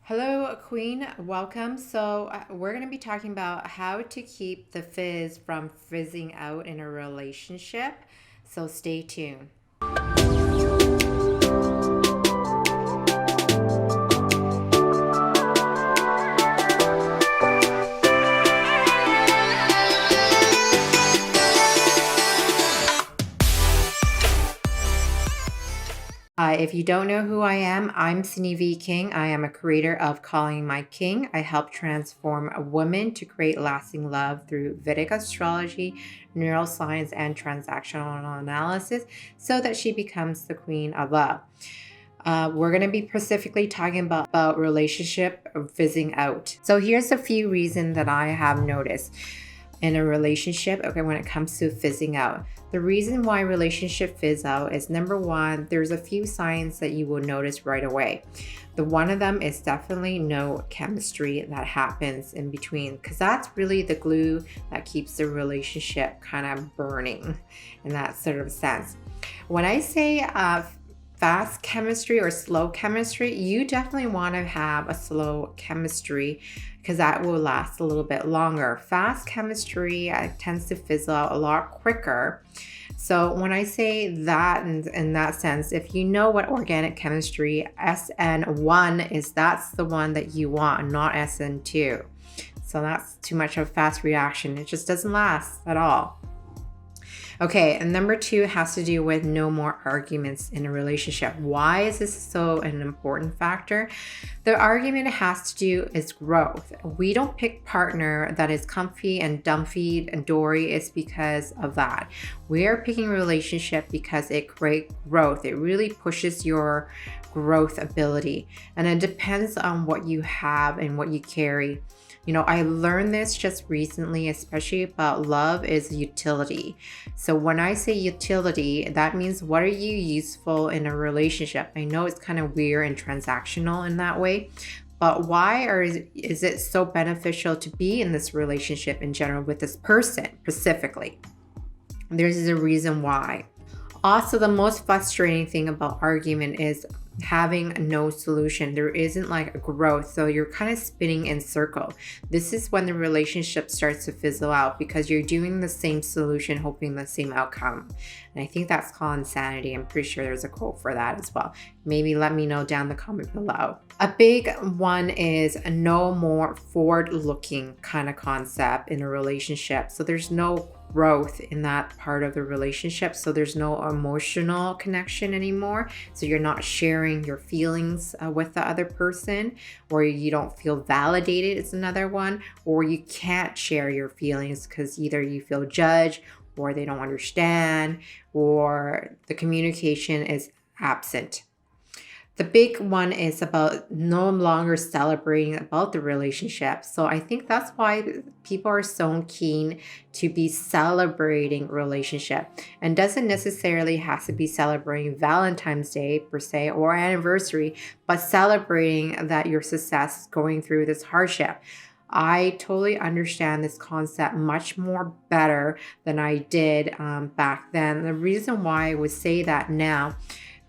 Hello, Queen. Welcome. We're going to be talking about how to keep the fizz from fizzing out in a relationship. So, stay tuned. If you don't know who I am, I'm Sindy V King. I am a creator of Calling My King. I help transform a woman to create lasting love through Vedic astrology, neuroscience, and transactional analysis so that she becomes the queen of love. We're going to be specifically talking about relationship fizzing out. So here's a few reasons that I have noticed in a relationship, when it comes to fizzing out. The reason why relationship fizz out is number one, there's a few signs that you will notice right away. The one of them is definitely no chemistry that happens in between, because that's really the glue that keeps the relationship kind of burning in that sort of sense. When I say fast chemistry or slow chemistry, you definitely want to have a slow chemistry because that will last a little bit longer. Fast chemistry tends to fizzle out a lot quicker. So when I say that in that sense, if you know what organic chemistry, SN1 is, that's the one that you want, not SN2. So that's too much of a fast reaction. It just doesn't last at all. Okay, and number two has to do with no more arguments in a relationship. Why is this so an important factor? The argument has to do is growth. We don't pick partner that is comfy and dumpy and dory. It's because of that. We are picking relationship because it creates growth. It really pushes your growth ability, and it depends on what you have and what you carry. You know, I learned this just recently, especially about love, is utility. So when I say utility, that means what are you useful in a relationship? I know it's kind of weird and transactional in that way, but why is it so beneficial to be in this relationship in general with this person specifically? There's a reason why. Also, the most frustrating thing about argument is having no solution. There isn't like a growth, so you're kind of spinning in circle. This is when the relationship starts to fizzle out because you're doing the same solution, hoping the same outcome. And I think that's called insanity. I'm pretty sure there's a quote for that as well. Maybe let me know down the comment below. A big one is no more forward-looking kind of concept in a relationship. So there's no growth in that part of the relationship. So there's no emotional connection anymore. So you're not sharing your feelings with the other person, or you don't feel validated. It's another one. Or you can't share your feelings because either you feel judged, or they don't understand, or the communication is absent. The big one is about no longer celebrating about the relationship. So I think that's why people are so keen to be celebrating relationship, and doesn't necessarily have to be celebrating Valentine's Day per se or anniversary, but celebrating that your success going through this hardship. I totally understand this concept much more better than I did back then. The reason why I would say that now,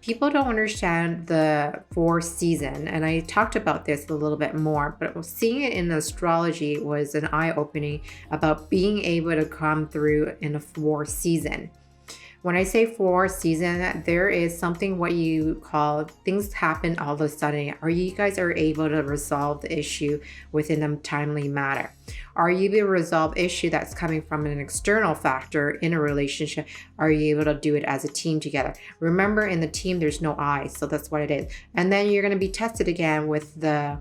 people don't understand the 4 season, and I talked about this a little bit more, but seeing it in astrology was an eye-opening about being able to come through in a 4 season. When I say 4 season, there is something what you call things happen all of a sudden. Are you guys able to resolve the issue within a timely manner? Are you able to resolve issue that's coming from an external factor in a relationship? Are you able to do it as a team together? Remember, in the team, there's no I, so that's what it is. And then you're going to be tested again with the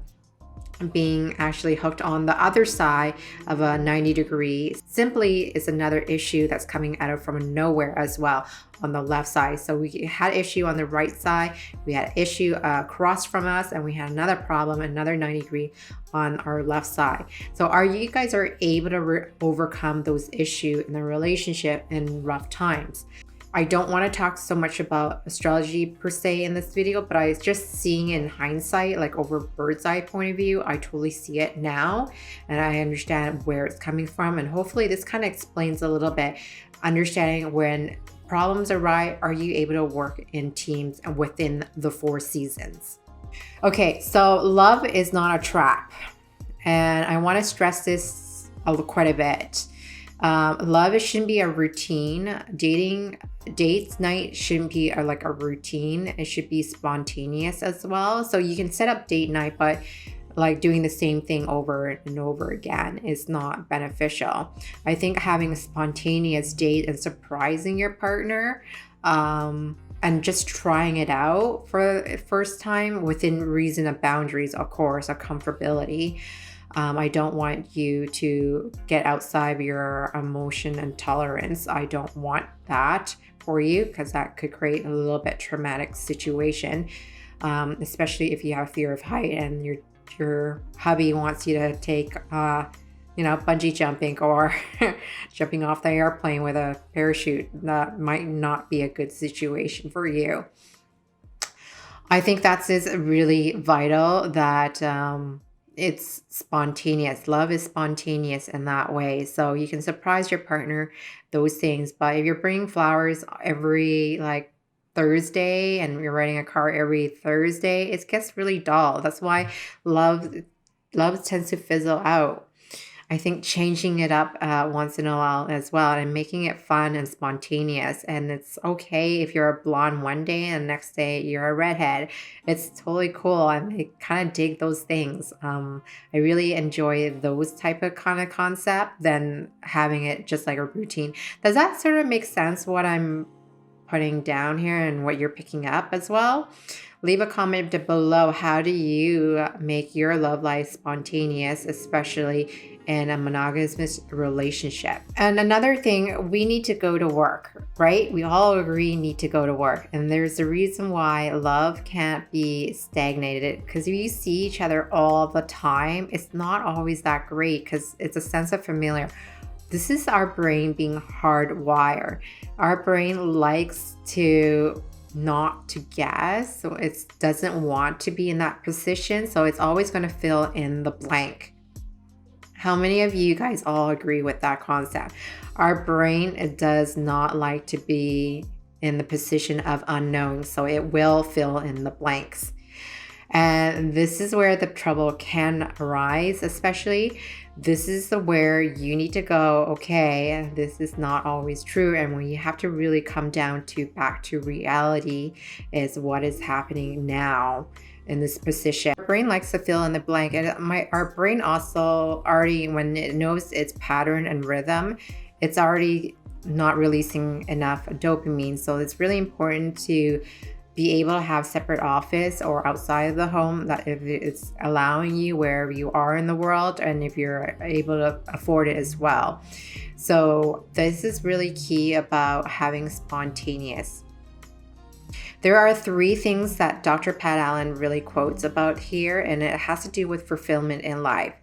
being actually hooked on the other side of a 90 degree. Simply is another issue that's coming out of from nowhere as well on the left side. So we had issue on the right side, we had issue across from us, and we had another problem, another 90 degree on our left side. So are you guys able to overcome those issues in the relationship in rough times? I don't want to talk so much about astrology per se in this video, but I was just seeing in hindsight, like over bird's eye point of view. I totally see it now, and I understand where it's coming from. And hopefully this kind of explains a little bit, understanding when problems arise, are you able to work in teams and within the 4 seasons? Okay, so love is not a trap. And I want to stress this quite a bit. Love shouldn't be a routine. Dates night shouldn't be like a routine. It should be spontaneous as well. So you can set up date night, but like doing the same thing over and over again is not beneficial. I think having a spontaneous date and surprising your partner, and just trying it out for the first time within reason of boundaries, of course, of comfortability. I don't want you to get outside of your emotion and tolerance. I don't want that for you, because that could create a little bit traumatic situation, especially if you have fear of height and your hubby wants you to take bungee jumping or jumping off the airplane with a parachute. That might not be a good situation for you. I think that's really vital that it's spontaneous. Love is spontaneous in that way. So you can surprise your partner those things. But if you're bringing flowers every Thursday and you're writing a card every Thursday, it gets really dull. That's why love tends to fizzle out. I think changing it up once in a while as well, and making it fun and spontaneous. And it's okay if you're a blonde one day and the next day you're a redhead. It's totally cool. I kind of dig those things. I really enjoy those type of kind of concept than having it just like a routine. Does that sort of make sense, what I'm putting down here and what you're picking up as well? Leave a comment below. How do you make your love life spontaneous, especially in a monogamous relationship? And another thing, we need to go to work, right? We all agree need to go to work. And there's a reason why love can't be stagnated, because if you see each other all the time, it's not always that great, because it's a sense of familiar. This is our brain being hardwired. Our brain likes to not to guess, so it doesn't want to be in that position, so it's always going to fill in the blank. How many of you guys all agree with that concept? Our brain does not like to be in the position of unknown, so it will fill in the blanks. And this is where the trouble can arise, especially. This is where you need to go, okay, this is not always true. And when you have to really come down to back to reality is what is happening now in this position. Our brain likes to fill in the blank. And our brain also already, when it knows its pattern and rhythm, it's already not releasing enough dopamine. So it's really important to be able to have separate office or outside of the home, that if it's allowing you wherever you are in the world, and if you're able to afford it as well. So this is really key about having spontaneous. There are 3 things that Dr. Pat Allen really quotes about here, and it has to do with fulfillment in life.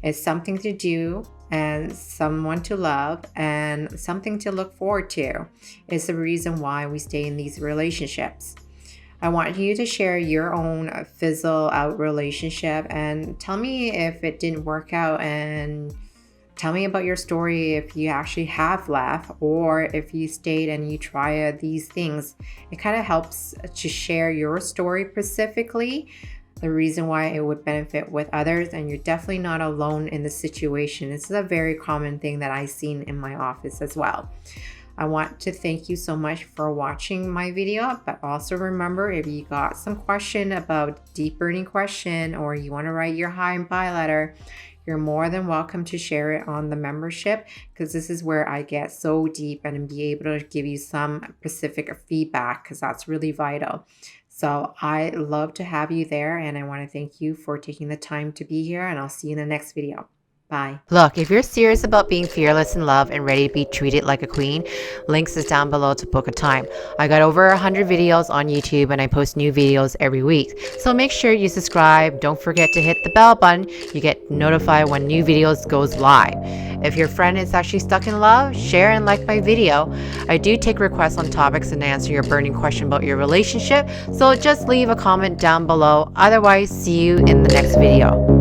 It's something to do, and someone to love, and something to look forward to. It's the reason why we stay in these relationships. I want you to share your own fizzle out relationship and tell me if it didn't work out, and tell me about your story if you actually have left, or if you stayed and you try these things. It kind of helps to share your story specifically, the reason why it would benefit with others, and you're definitely not alone in the situation. This is a very common thing that I've seen in my office as well. I want to thank you so much for watching my video, but also remember, if you got some question about deep burning question, or you want to write your hi and bye letter, you're more than welcome to share it on the membership, because this is where I get so deep and be able to give you some specific feedback, because that's really vital. So I love to have you there, and I want to thank you for taking the time to be here, and I'll see you in the next video. Bye. Look, if you're serious about being fearless in love and ready to be treated like a queen, links is down below to book a time. I got over 100 videos on YouTube, and I post new videos every week. So make sure you subscribe. Don't forget to hit the bell button. You get notified when new videos goes live. If your friend is actually stuck in love, share and like my video. I do take requests on topics and answer your burning question about your relationship. So just leave a comment down below. Otherwise, see you in the next video.